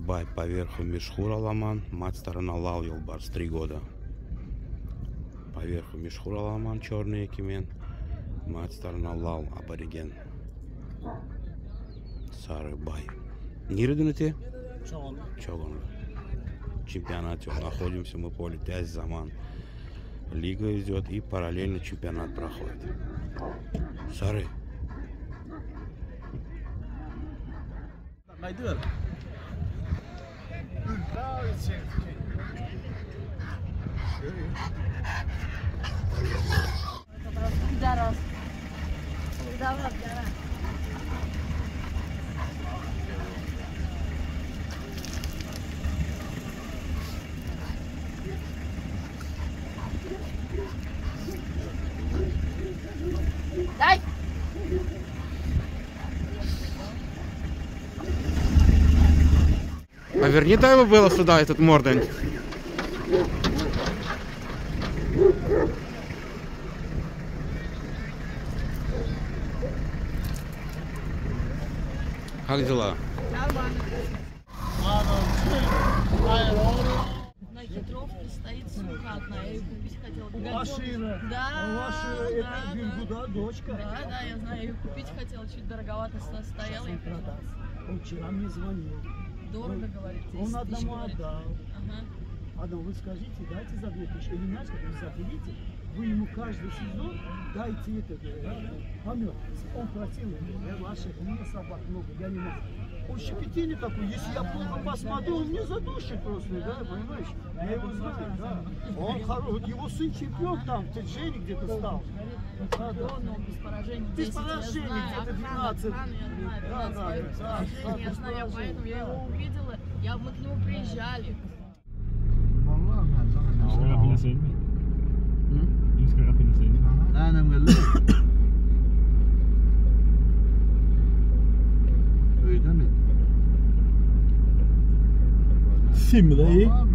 бай поверху мешхур аламан, мать сторона лал юлбарс 3 года. Поверху мешхур аламан, черный экимен, мать сторона лал абориген. Сары бай. Ниридунете? Чогон. Чемпионат находимся мы поле Тяз Заман. Лига идет и параллельно чемпионат проходит. Сары. Дай! А верни дай его было сюда, этот мордень. Как дела? На хитровке стоит сукатная, я ее купить хотела. Машина. Да, Это Бельгуда, дочка. Да, я знаю, я ее купить хотела, чуть дороговато стояла. И Продаст. Он вчера мне звонил. дорого, говорит, 10 Он тысяч, одному говорит. отдал. Ага. Адам, вы скажите, дайте за 2000. Или мяч, как вы заходите, вы ему каждый сезон дайте это. Помет. Он просил, я ваши, у меня собак много, я не могу. Он щепетильный такой, если я плохо посмотрю, он мне задушит просто, да, понимаешь? Я его знаю, да. Он хороший, вот его сын чемпион там, в Тетжере где-то стал. Да, да. Он без поражений Без 10, поражений, я знаю, где-то охрана, 12. охрана, я знаю, Да, 12 да, боев без да, поражений, да, я без знаю, поражений, поэтому я да. его увидела, мы к нему приезжали. Simle